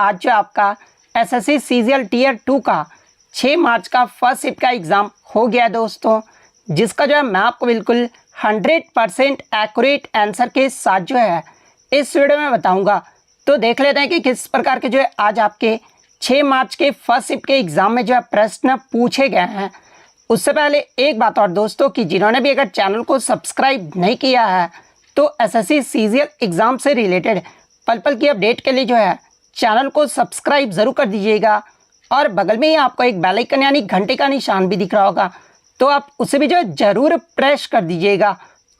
आज जो आपका एसएससी सीजीएल टीयर 2 का 6 मार्च का फर्स्ट शिफ्ट का एग्ज़ाम हो गया है दोस्तों, जिसका जो है मैं आपको बिल्कुल 100% एक्यूरेट आंसर के साथ जो है इस वीडियो में बताऊंगा। तो देख लेते हैं कि किस प्रकार के जो है आज आपके 6 मार्च के फर्स्ट शिफ्ट के एग्ज़ाम में जो है प्रश्न पूछे गए हैं। उससे पहले एक बात और दोस्तों कि जिन्होंने भी अगर चैनल को सब्सक्राइब नहीं किया है तो एसएससी सीजीएल एग्ज़ाम से रिलेटेड पल पल की अपडेट के लिए जो है चैनल को सब्सक्राइब ज़रूर कर दीजिएगा और बगल में ही आपको एक बेल आइकन यानी घंटे का निशान भी दिख रहा होगा, तो आप उसे भी जो है ज़रूर प्रेस कर दीजिएगा।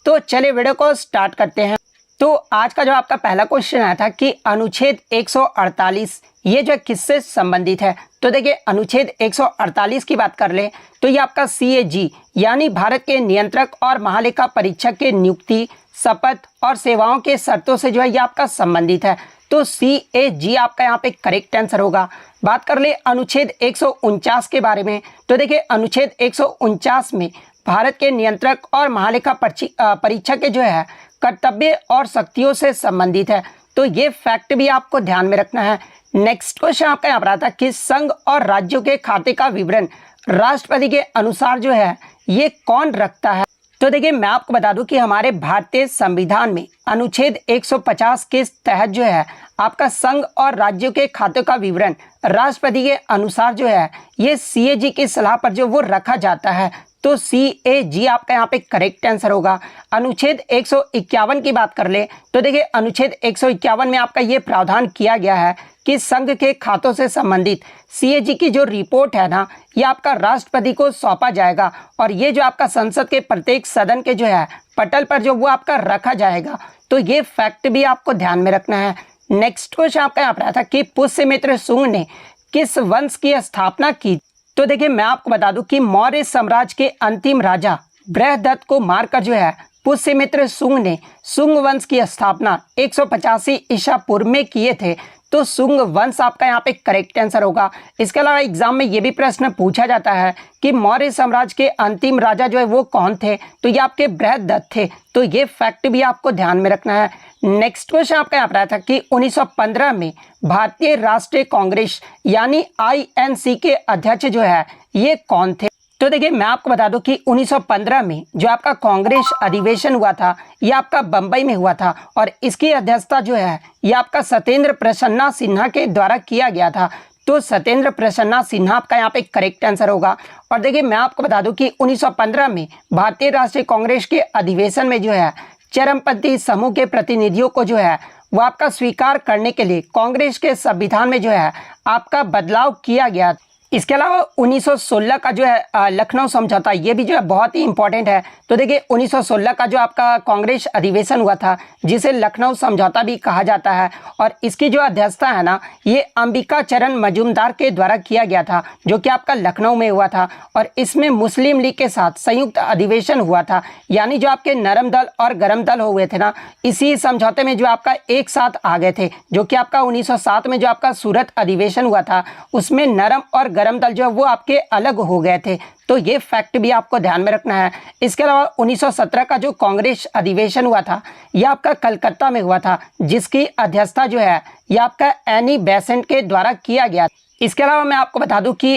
तो चलिए वीडियो को स्टार्ट करते हैं। तो आज का जो आपका पहला क्वेश्चन आया था कि अनुच्छेद 148 ये जो किससे संबंधित है। तो देखिए अनुच्छेद 148 की बात कर ले तो ये आपका CAG यानी भारत के नियंत्रक और महालेखा परीक्षक के नियुक्ति, शपथ और सेवाओं के शर्तों से जो है ये आपका संबंधित है। तो CAG आपका यहाँ पे करेक्ट आंसर होगा। बात कर ले अनुच्छेद 149 के बारे में तो देखिए अनुच्छेद 149 में भारत के नियंत्रक और महालेखा परीक्षक के जो है कर्तव्य और शक्तियों से संबंधित है। तो ये फैक्ट भी आपको ध्यान में रखना है। नेक्स्ट क्वेश्चन आपका यहाँ पर आता है कि संघ और राज्यों के खाते का विवरण राष्ट्रपति के अनुसार जो है ये कौन रखता है। तो देखिए मैं आपको बता दूं कि हमारे भारतीय संविधान में अनुच्छेद 150 के तहत जो है आपका संघ और राज्यों के खातों का विवरण राष्ट्रपति के अनुसार जो है ये CAG की सलाह पर जो वो रखा जाता है। तो CAG आपका यहाँ पे करेक्ट आंसर होगा। अनुच्छेद 151 की बात कर ले तो देखिए अनुच्छेद 151 में आपका ये प्रावधान किया गया है कि संघ के खातों से संबंधित CAG की जो रिपोर्ट है ना ये आपका राष्ट्रपति को सौंपा जाएगा और ये जो आपका संसद के प्रत्येक सदन के जो है पटल पर जो वो आपका रखा जाएगा। तो ये फैक्ट भी आपको ध्यान में रखना है। नेक्स्ट क्वेश्चन आपका यहाँ पर आया था कि पुष्यमित्र शुंग ने किस वंश की स्थापना की। तो देखिए मैं आपको बता दूं कि मौर्य साम्राज्य के अंतिम राजा बृहदत्त को मारकर जो है पुष्यमित्र शुंग ने शुंग वंश की स्थापना 185 ईसा पूर्व में किए थे। तो शुंग वंश आपका यहाँ पे करेक्ट आंसर होगा। इसके अलावा एग्जाम में ये भी प्रश्न पूछा जाता है कि मौर्य साम्राज्य के अंतिम राजा जो है वो कौन थे। तो ये आपके बृहदत्त थे। तो ये फैक्ट भी आपको ध्यान में रखना है। नेक्स्ट क्वेश्चन आपका यहाँ पर आया था कि 1915 में भारतीय राष्ट्रीय कांग्रेस यानी INC के अध्यक्ष जो है ये कौन थे। तो देखिए मैं आपको बता दूं कि 1915 में जो आपका कांग्रेस अधिवेशन हुआ था ये आपका बंबई में हुआ था और इसकी अध्यक्षता जो है ये आपका सत्येंद्र प्रसन्ना सिन्हा के द्वारा किया गया था। तो सत्येंद्र प्रसन्ना सिन्हा आपका यहाँ पे करेक्ट आंसर होगा। और देखिए मैं आपको बता दूं कि 1915 में भारतीय राष्ट्रीय कांग्रेस के अधिवेशन में जो है चरमपंथी समूह के प्रतिनिधियों को जो है वो आपका स्वीकार करने के लिए कांग्रेस के संविधान में जो है आपका बदलाव किया गया। इसके अलावा 1916 का जो है लखनऊ समझौता ये भी जो है बहुत ही इंपॉर्टेंट है। तो देखिए 1916 का जो आपका कांग्रेस अधिवेशन हुआ था जिसे लखनऊ समझौता भी कहा जाता है और इसकी जो अध्यक्षता है ना ये अंबिका चरण मजूमदार के द्वारा किया गया था जो कि आपका लखनऊ में हुआ था और इसमें मुस्लिम लीग के साथ संयुक्त अधिवेशन हुआ था। यानी जो आपके नरम दल और गरम दल हुए थे ना इसी समझौते में जो आपका एक साथ आ गए थे, जो कि आपका 1907 में जो आपका सूरत अधिवेशन हुआ था उसमें नरम और गरम दल जो है वो आपके अलग हो गए थे। तो ये फैक्ट भी आपको ध्यान में रखना है। इसके अलावा 1917 का जो कांग्रेस अधिवेशन हुआ था यह आपका कलकत्ता में हुआ था जिसकी अध्यक्षता जो है यह आपका एनी बेसेंट के द्वारा किया गया। इसके अलावा मैं आपको बता दूं कि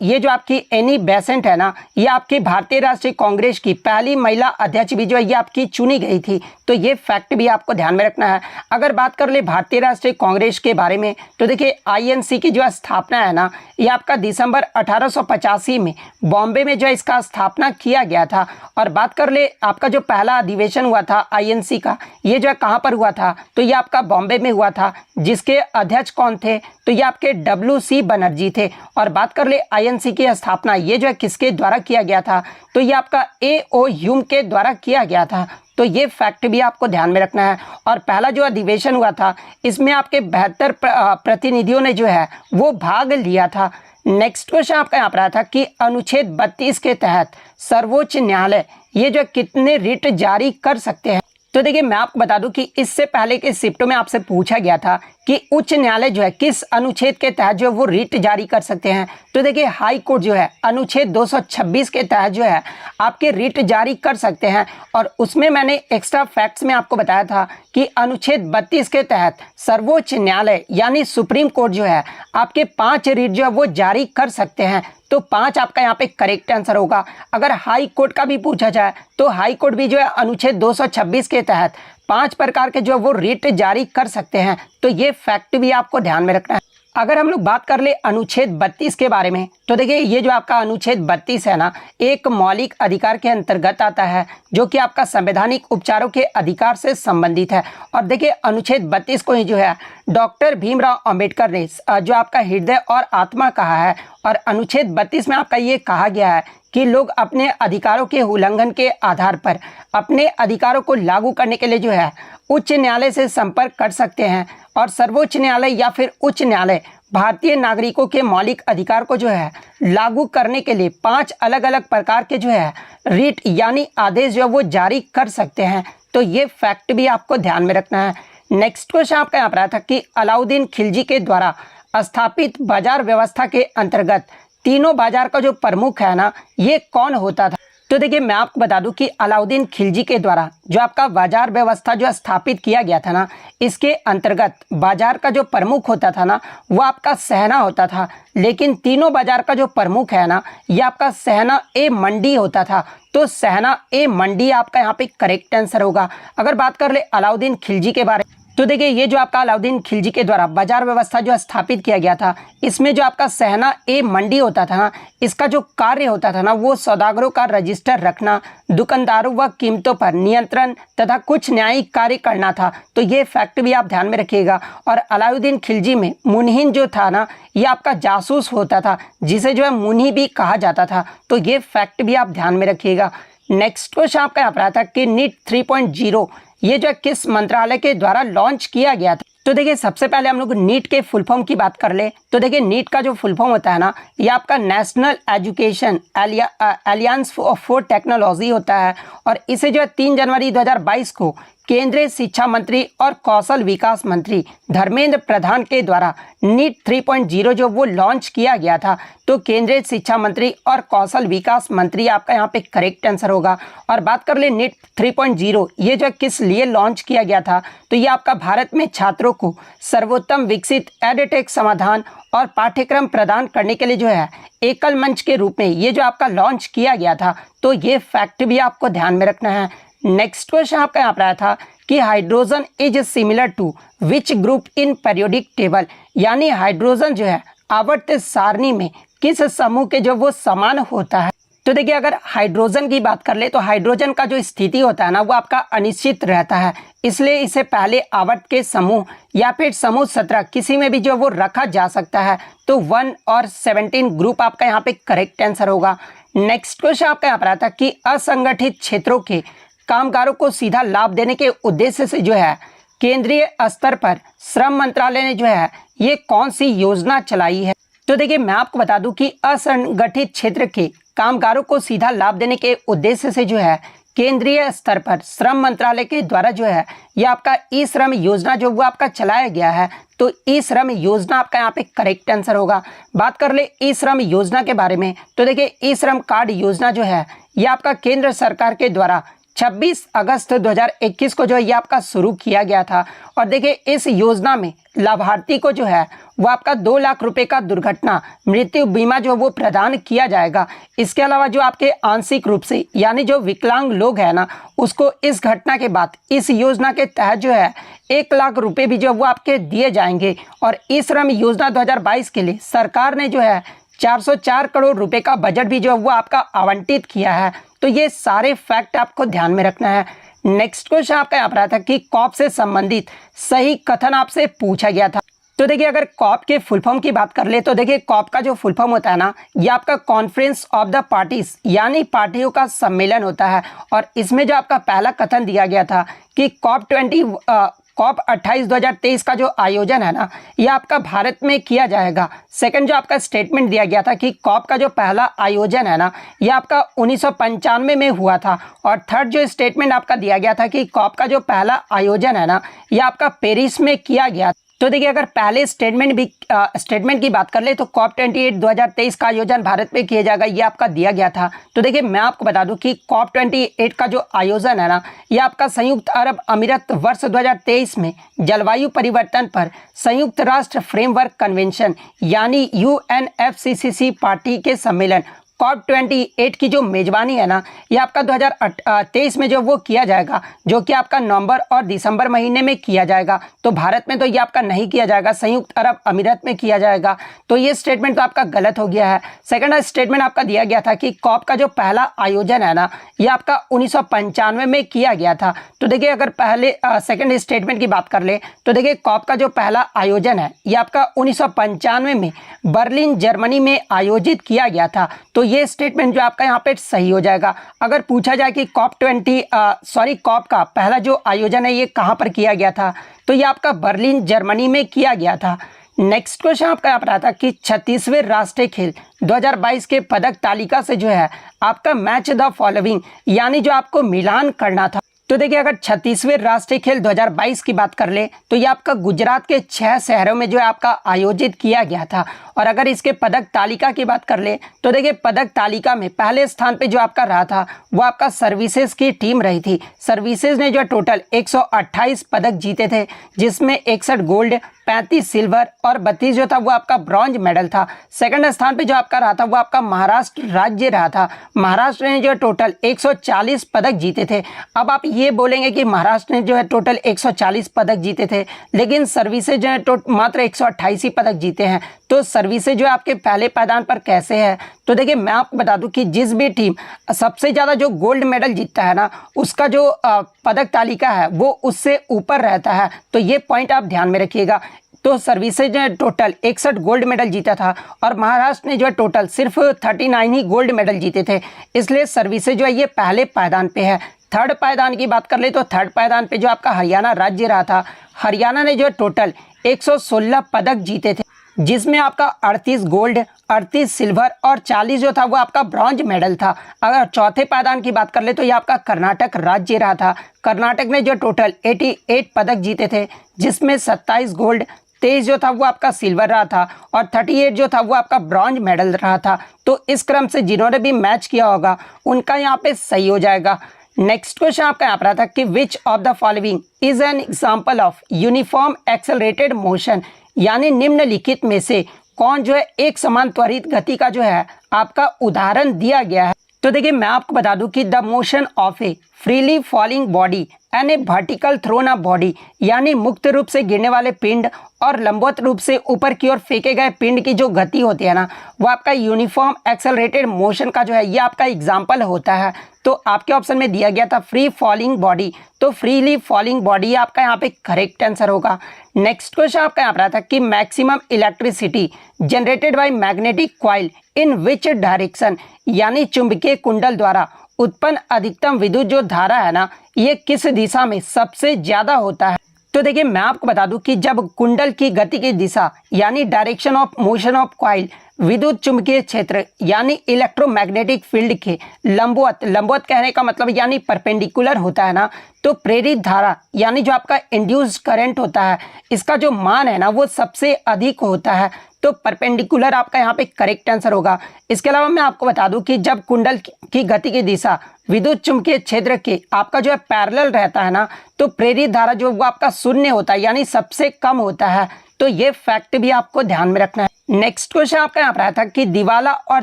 ये जो आपकी एनी बेसेंट है ना ये आपकी भारतीय राष्ट्रीय कांग्रेस की पहली महिला अध्यक्ष भी जो है ये आपकी चुनी गई थी। तो ये फैक्ट भी आपको ध्यान में रखना है। अगर बात कर ले भारतीय राष्ट्रीय कांग्रेस के बारे में तो देखिए INC की जो स्थापना है ना ये आपका दिसंबर 1885 में बॉम्बे में जो है इसका स्थापना किया गया था। और बात कर ले आपका जो पहला अधिवेशन हुआ था INC का ये जो है कहाँ पर हुआ था तो ये आपका बॉम्बे में हुआ था जिसके अध्यक्ष कौन थे तो ये आपके WC बनर्जी थे। और बात कर ले INC की स्थापना ये जो है किसके द्वारा किया गया था तो ये आपका A.O. ह्यूम के द्वारा किया गया था। तो ये फैक्ट भी आपको ध्यान में रखना है। और पहला जो अधिवेशन हुआ था इसमें आपके 72 प्रतिनिधियों ने जो है वो भाग लिया था। नेक्स्ट क्वेश्चन आपका यहाँ पर आया था कि अनुच्छेद 32 के तहत सर्वोच्च न्यायालय ये जो कितने रिट जारी कर सकते हैं। तो देखिए मैं आपको बता दूं कि इससे पहले के शिफ्टों में आपसे पूछा गया था कि उच्च न्यायालय जो है किस अनुच्छेद के तहत जो है वो रिट जारी कर सकते हैं। तो देखिए हाई कोर्ट जो है अनुच्छेद 226 के तहत जो है आपके रिट जारी कर सकते हैं। और उसमें मैंने एक्स्ट्रा फैक्ट्स में आपको बताया था कि अनुच्छेद 32 के तहत सर्वोच्च न्यायालय यानी सुप्रीम कोर्ट जो है आपके 5 रिट जो है वो जारी कर सकते हैं। तो 5 आपका यहाँ पे करेक्ट आंसर होगा। अगर हाई कोर्ट का भी पूछा जाए तो हाई कोर्ट भी जो है अनुच्छेद 226 के तहत 5 प्रकार के जो है वो रिट जारी कर सकते हैं। तो ये फैक्ट भी आपको ध्यान में रखना है। अगर हम लोग बात कर ले अनुच्छेद 32 के बारे में, तो देखिए ये जो आपका अनुच्छेद 32 है ना, एक मौलिक अधिकार के अंतर्गत आता है जो कि आपका संवैधानिक उपचारों के अधिकार से संबंधित है। और देखिए अनुच्छेद 32 को ही जो है डॉक्टर भीमराव अंबेडकर ने जो आपका हृदय और आत्मा कहा है। और अनुच्छेद 32 में आपका ये कहा गया है कि लोग अपने अधिकारों के उल्लंघन के आधार पर अपने अधिकारों को लागू करने के लिए जो है उच्च न्यायालय से संपर्क कर सकते हैं। और सर्वोच्च न्यायालय या फिर उच्च न्यायालय भारतीय नागरिकों के मौलिक अधिकार को जो है लागू करने के लिए 5 अलग अलग प्रकार के जो है रिट यानी आदेश जो है वो जारी कर सकते हैं। तो ये फैक्ट भी आपको ध्यान में रखना है। नेक्स्ट क्वेश्चन आपका यहाँ पर आया था कि अलाउद्दीन खिलजी के द्वारा स्थापित बाजार व्यवस्था के अंतर्गत तीनों बाजार का जो प्रमुख है ना, ये कौन होता था। तो देखिए मैं आपको बता दूं कि अलाउद्दीन खिलजी के द्वारा जो आपका बाजार व्यवस्था जो स्थापित किया गया था ना, इसके अंतर्गत बाजार का जो प्रमुख होता था ना वो आपका सहना होता था। लेकिन तीनों बाजार का जो प्रमुख है ना, ये आपका सहना ए मंडी होता था। तो सहना ए मंडी आपका यहाँ पे करेक्ट आंसर होगा। अगर बात कर ले अलाउद्दीन खिलजी के बारे में, तो देखिए ये जो आपका अलाउद्दीन खिलजी के द्वारा बाजार व्यवस्था जो स्थापित किया गया था, इसमें जो आपका सहना ए मंडी होता था ना, इसका जो कार्य होता था ना वो सौदागरों का रजिस्टर रखना, दुकानदारों व कीमतों पर नियंत्रण तथा कुछ न्यायिक कार्य करना था। तो ये फैक्ट भी आप ध्यान में रखिएगा। और अलाउद्दीन खिलजी में मुनहिन जो था ना, ये आपका जासूस होता था, जिसे जो है मुनि भी कहा जाता था। तो ये फैक्ट भी आप ध्यान में रखिएगा। नेक्स्ट क्वेश्चन आपका यहाँ पर आता है कि नीट 3.0 ये जो किस मंत्रालय के द्वारा लॉन्च किया गया था। तो देखिए सबसे पहले हम लोग नीट के फुल फॉर्म की बात कर ले। तो देखिए नीट का जो फुल फॉर्म होता है ना, ये आपका national education aliens for technology होता है। और इसे जो है 3 जनवरी 2022 को केंद्रीय शिक्षा मंत्री और कौशल विकास मंत्री धर्मेंद्र प्रधान के द्वारा नीट 3.0 जो वो लॉन्च किया गया था। तो केंद्रीय शिक्षा मंत्री और कौशल विकास मंत्री आपका यहाँ पे करेक्ट आंसर होगा। और बात कर ले नीट 3.0 ये जो किस लिए लॉन्च किया गया था, तो ये आपका भारत में छात्रों को सर्वोत्तम विकसित एडटेक समाधान और पाठ्यक्रम प्रदान करने के लिए जो है एकल मंच के रूप में ये जो आपका लॉन्च किया गया था। तो ये फैक्ट भी आपको ध्यान में रखना है। नेक्स्ट क्वेश्चन आपका यहाँ पर आया था कि hydrogen is similar to which group in periodic table, यानी हाइड्रोजन जो है आवर्त सारणी में किस समूह के जो वो समान होता है। तो देखिए अगर हाइड्रोजन की बात कर ले तो हाइड्रोजन का जो स्थिति होता है ना वो आपका अनिश्चित रहता है, इसलिए इसे पहले आवर्त के समूह या फिर समूह 17 किसी में भी जो वो रखा जा सकता है। तो 1 और 17 ग्रुप आपका यहाँ पे करेक्ट आंसर होगा। नेक्स्ट क्वेश्चन आपका यहाँ पर आता है कि असंगठित क्षेत्रों के कामगारों को सीधा लाभ देने के उद्देश्य से जो है केंद्रीय स्तर पर श्रम मंत्रालय ने जो है ये कौन सी योजना चलाई है। तो देखिए मैं आपको बता दूं कि असंगठित क्षेत्र के कामगारों को सीधा लाभ देने के उद्देश्य से जो है केंद्रीय स्तर पर श्रम मंत्रालय के द्वारा जो है ये आपका ई श्रम योजना जो वो आपका चलाया गया है। तो ई श्रम योजना आपका यहाँ पे करेक्ट आंसर होगा। बात कर ले ई श्रम योजना के बारे में, तो देखिए ई श्रम कार्ड योजना जो है ये आपका केंद्र सरकार के द्वारा 26 अगस्त 2021 को जो है ये आपका शुरू किया गया था। और देखिए इस योजना में लाभार्थी को जो है वो आपका 2 लाख रुपए का दुर्घटना मृत्यु बीमा जो वो प्रदान किया जाएगा। इसके अलावा जो आपके आंशिक रूप से यानी जो विकलांग लोग हैं ना, उसको इस घटना के बाद इस योजना के तहत जो है 1 लाख रुपए भी जो वो आपके दिए जाएंगे। और ई श्रम योजना 2022 के लिए सरकार ने जो है 404 करोड़ रुपए का बजट भी जो है वो आपका आवंटित किया है। तो ये सारे फैक्ट आपको ध्यान में रखना है। नेक्स्ट क्वेश्चन आपका यहाँ पर था कि कॉप से संबंधित सही कथन आपसे पूछा गया था। तो देखिए अगर कॉप के फुल फॉर्म की बात कर ले तो देखिए कॉप का जो फुल फॉर्म होता है ना, ये आपका कॉन्फ्रेंस ऑफ द पार्टीज यानी पार्टियों का सम्मेलन होता है। और इसमें जो आपका पहला कथन दिया गया था कि कॉप 28 2023 का जो आयोजन है ना, ये आपका भारत में किया जाएगा। सेकंड जो आपका स्टेटमेंट दिया गया था कि कॉप का जो पहला आयोजन है ना, ये आपका 1995 में हुआ था। और थर्ड जो स्टेटमेंट आपका दिया गया था कि कॉप का जो पहला आयोजन है ना, ये आपका पेरिस में किया गया। तो देखिए अगर पहले स्टेटमेंट की बात कर ले तो COP28 2023 का आयोजन भारत में किया जाएगा, ये आपका दिया गया था। तो देखिए मैं आपको बता दूं कि COP28 का जो आयोजन है ना, ये आपका संयुक्त अरब अमीरात वर्ष 2023 में जलवायु परिवर्तन पर संयुक्त राष्ट्र फ्रेमवर्क कन्वेंशन यानी UNFCCC पार्टी के सम्मेलन COP28 की जो मेजबानी है ना, ये आपका 2023 में जो वो किया जाएगा, जो कि आपका नवंबर और दिसंबर महीने में किया जाएगा। तो भारत में तो ये आपका नहीं किया जाएगा, संयुक्त अरब अमीरात में किया जाएगा। तो ये स्टेटमेंट तो आपका गलत हो गया है। सेकंड स्टेटमेंट आपका दिया गया था कि कॉप का जो पहला आयोजन है ना, ये आपका 1995 में किया गया था। तो देखिए अगर पहले सेकंड स्टेटमेंट की बात कर ले तो देखिए कॉप का जो पहला आयोजन है ये आपका 1995 में बर्लिन जर्मनी में आयोजित किया गया था। तो ये स्टेटमेंट जो आपका यहाँ पे सही हो जाएगा। अगर पूछा जाए कि कॉप का पहला जो आयोजन है ये कहाँ पर किया गया था, तो ये आपका बर्लिन जर्मनी में किया गया था। नेक्स्ट क्वेश्चन आपका यहाँ पर आता कि 36वें राष्ट्रीय खेल 2022 के पदक तालिका से जो है आपका मैच द फॉलोइंग यानी जो आपको मिलान करना था। तो देखिए अगर 36वें राष्ट्रीय खेल 2022 की बात कर ले तो ये आपका गुजरात के 6 शहरों में जो है आपका आयोजित किया गया था। और अगर इसके पदक तालिका की बात कर ले तो देखिए पदक तालिका में पहले स्थान पे जो आपका रहा था वो आपका सर्विसेज की टीम रही थी। सर्विसेज ने जो टोटल 128 पदक जीते थे, जिसमें 61 गोल्ड, 35 सिल्वर और 32 जो था वो आपका ब्रॉन्ज मेडल था। सेकंड स्थान पे जो आपका रहा था वो आपका महाराष्ट्र राज्य रहा था। महाराष्ट्र ने जो टोटल 140 पदक जीते थे। अब आप ये बोलेंगे कि महाराष्ट्र ने जो है टोटल 140 पदक जीते थे, लेकिन सर्विसेज जो है मात्र 128 ही पदक जीते हैं। तो सर्विसेज जो है आपके पहले पायदान पर कैसे है? तो देखिए मैं आपको बता दूं कि जिस भी टीम सबसे ज़्यादा जो गोल्ड मेडल जीतता है ना, उसका जो पदक तालिका है वो उससे ऊपर रहता है। तो ये पॉइंट आप ध्यान में रखिएगा। तो सर्विसेज ने टोटल 61 गोल्ड मेडल जीता था और महाराष्ट्र ने जो है टोटल सिर्फ 39 ही गोल्ड मेडल जीते थे। इसलिए सर्विसेज जो है ये पहले पायदान पे है। थर्ड पायदान की बात कर ले तो थर्ड पायदान पे जो आपका हरियाणा राज्य रहा था, हरियाणा ने जो है टोटल 116 पदक जीते थे, जिसमें आपका 38 गोल्ड, 38 सिल्वर और 40 जो था वो आपका ब्रॉन्ज मेडल था। अगर चौथे पायदान की बात कर ले तो ये आपका कर्नाटक राज्य रहा था। कर्नाटक ने जो टोटल 88 पदक जीते थे, जिसमें 27 गोल्ड, 23 जो था वो आपका सिल्वर रहा था और 38 जो था वो आपका ब्रॉन्ज मेडल रहा था। तो इस क्रम से जिन्होंने भी मैच किया होगा उनका यहाँ पे सही हो जाएगा। नेक्स्ट क्वेश्चन आपका यहाँ पर आता कि which of the following is an example of uniform accelerated motion यानी निम्नलिखित में से कौन जो है एक समान त्वरित गति का जो है आपका उदाहरण दिया गया है? तो देखिए मैं आपको बता दूं कि the motion of a freely falling body and a vertical thrown a body यानी मुक्त रूप से गिरने वाले पिंड और लंबवत रूप से ऊपर की ओर फेंके गए पिंड की जो गति होती है ना, वो आपका यूनिफॉर्म एक्सेलरेटेड मोशन का जो है ये आपका एग्जाम्पल होता है। तो आपके ऑप्शन में दिया गया था फ्री फॉलिंग बॉडी, तो फ्रीली फॉलिंग बॉडी आपका यहाँ पे करेक्ट आंसर होगा। नेक्स्ट क्वेश्चन आपका यहाँ पर आता कि maximum electricity generated by magnetic coil in which direction यानी चुंबकीय कुंडल द्वारा उत्पन्न अधिकतम विद्युत जो धारा है ना, ये किस दिशा में सबसे ज्यादा होता है? तो देखिए मैं आपको बता दूं कि जब कुंडल की गति की दिशा यानी direction of motion of coil विद्युत चुंबकीय क्षेत्र यानी इलेक्ट्रोमैग्नेटिक फील्ड के लंबवत कहने का मतलब यानी परपेंडिकुलर होता है ना, तो प्रेरित धारा यानी जो आपका इंड्यूस्ड करंट होता है, इसका जो मान है ना वो सबसे अधिक होता है। तो परपेंडिकुलर आपका यहाँ पे करेक्ट आंसर होगा। इसके अलावा मैं आपको बता दूं कि जब कुंडल की गति की दिशा विद्युत चुंबकीय क्षेत्र के आपका जो है पैरेलल रहता है ना, तो प्रेरित धारा जो वो आपका शून्य होता है यानी सबसे कम होता है। तो ये फैक्ट भी आपको ध्यान में रखना है। नेक्स्ट क्वेश्चन आपका यहाँ पर आया था कि दिवाला और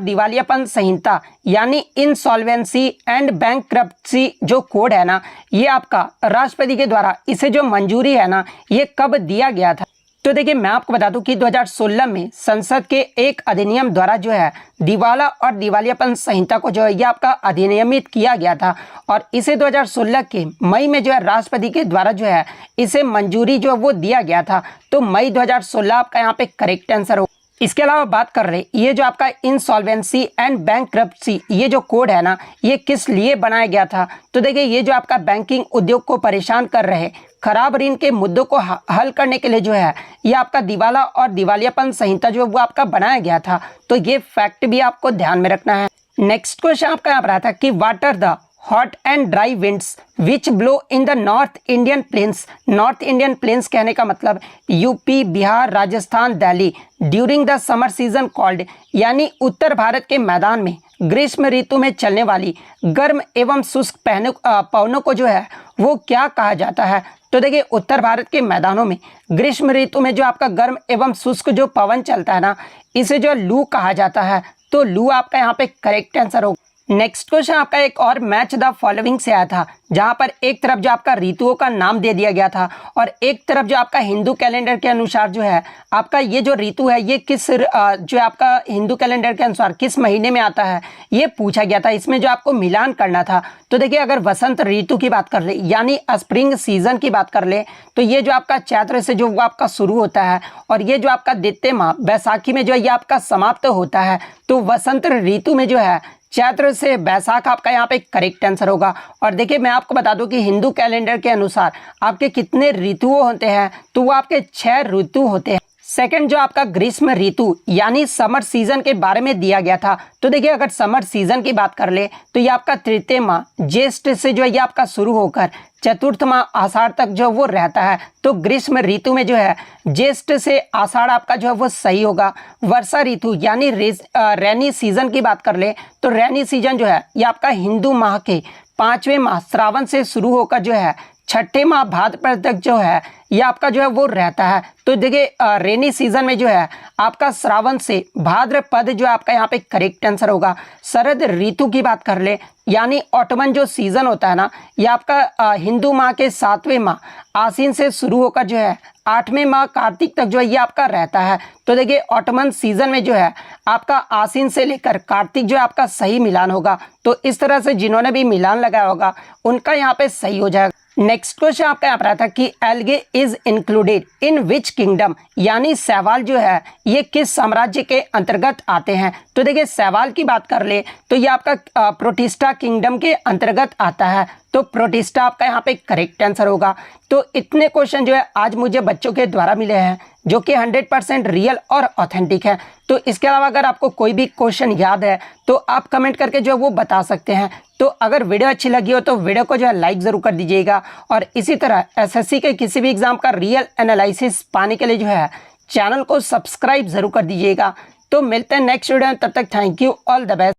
दिवालियापन संहिता यानी इंसॉल्वेंसी एंड बैंकरप्सी जो कोड है ना, ये आपका राष्ट्रपति के द्वारा इसे जो मंजूरी है ना, ये कब दिया गया था? तो देखिए मैं आपको बता दूं कि 2016 में संसद के एक अधिनियम द्वारा जो है दिवाला और दिवालियापन संहिता को जो है ये आपका अधिनियमित किया गया था और इसे 2016 के मई में जो है राष्ट्रपति के द्वारा जो है इसे मंजूरी जो है वो दिया गया था। तो मई 2016 आपका यहाँ पे करेक्ट आंसर हो। इसके अलावा बात कर रहे ये जो आपका इंसॉल्वेंसी एंड बैंकरप्सी ये जो कोड है ना, ये किस लिए बनाया गया था? तो देखिए ये जो आपका बैंकिंग उद्योग को परेशान कर रहे खराब ऋण के मुद्दों को हल करने के लिए जो है ये आपका दिवाला और दिवालियापन संहिता जो है वो आपका बनाया गया था। तो ये फैक्ट भी आपको ध्यान में रखना है। नेक्स्ट क्वेश्चन आपका यहाँ पर आता है कि what are the hot and dry winds which blow in the north Indian plains. North Indian plains कहने का मतलब UP, Bihar, Rajasthan, Delhi during the summer season called, यानी उत्तर भारत के मैदान में ग्रीष्म ऋतु में चलने वाली गर्म एवं शुष्क पवनों को जो है वो क्या कहा जाता है। तो देखिए उत्तर भारत के मैदानों में ग्रीष्म ऋतु में जो आपका गर्म एवं शुष्क जो पवन चलता है ना, इसे जो लू कहा जाता है। तो लू आपका यहाँ पे करेक्ट आंसर होगा। नेक्स्ट क्वेश्चन आपका एक और मैच द फॉलोइंग से आया था, जहां पर एक तरफ जो आपका ऋतुओं का नाम दे दिया गया था और एक तरफ जो आपका हिंदू कैलेंडर के अनुसार जो है आपका ये जो ऋतु है ये किस जो आपका हिंदू कैलेंडर के अनुसार किस महीने में आता है ये पूछा गया था। इसमें जो आपको मिलान करना था, तो देखिए अगर वसंत ऋतु की बात कर ले यानी स्प्रिंग सीजन की बात कर ले, तो ये जो आपका चैत्र से जो वो आपका शुरू होता है और ये जो आपका द्वितीय माह बैसाखी में जो है ये आपका समाप्त होता है। तो वसंत ऋतु में जो है चैत्र से बैसाख आपका यहाँ पे करेक्ट आंसर होगा। और देखिए मैं आपको बता दूं कि हिंदू कैलेंडर के अनुसार आपके कितने ऋतुओं होते हैं, तो वो आपके 6 ऋतु होते हैं। सेकंड जो आपका ग्रीष्म ऋतु यानी समर सीजन के बारे में दिया गया था, तो देखिए अगर समर सीजन की बात कर ले तो ये आपका तृतीय माह ज्येष्ठ से जो है ये आपका शुरू होकर चतुर्थ माह आषाढ़ तक जो वो रहता है। तो ग्रीष्म ऋतु में जो है ज्येष्ठ से आषाढ़ आपका जो है वो सही होगा। वर्षा ऋतु यानी रैनी सीजन की बात कर ले तो रैनी सीजन जो है ये आपका हिंदू माह के 5वें माह श्रावण से शुरू होकर जो है 6ठे माह भाद्रपद तक जो है ये आपका जो है वो रहता है। तो देखिए रेनी सीजन में जो है आपका श्रावण से भाद्रपद जो है आपका यहाँ पे करेक्ट आंसर होगा। शरद ऋतु की बात कर ले यानी ऑटमन जो सीजन होता है ना, ये आपका हिंदू माह के 7वें माह आसीन से शुरू होकर जो है 8वें माह कार्तिक तक जो है ये आपका रहता है। तो देखिए ऑटमन सीजन में जो है आपका आसीन से लेकर कार्तिक जो है आपका सही मिलान होगा। तो इस तरह से जिन्होंने भी मिलान लगाया होगा उनका यहाँ पे सही हो जाएगा। नेक्स्ट क्वेश्चन आपका यहाँ पर आता है कि algae is included in which kingdom, यानी शैवाल जो है ये किस साम्राज्य के अंतर्गत आते हैं। तो देखिए शैवाल की बात कर ले तो ये आपका प्रोटिस्टा किंगडम के अंतर्गत आता है। तो प्रोटिस्टा आपका यहाँ पे करेक्ट आंसर होगा। तो इतने क्वेश्चन जो है आज मुझे बच्चों के द्वारा मिले हैं जो कि 100% रियल और ऑथेंटिक है। तो इसके अलावा अगर आपको कोई भी क्वेश्चन याद है तो आप कमेंट करके जो है वो बता सकते हैं। तो अगर वीडियो अच्छी लगी हो तो वीडियो को जो है लाइक ज़रूर कर दीजिएगा और इसी तरह एसएससी के किसी भी एग्जाम का रियल एनालिसिस पाने के लिए जो है चैनल को सब्सक्राइब ज़रूर कर दीजिएगा। तो मिलते हैं नेक्स्ट वीडियो में, तब तक thank you, all the best.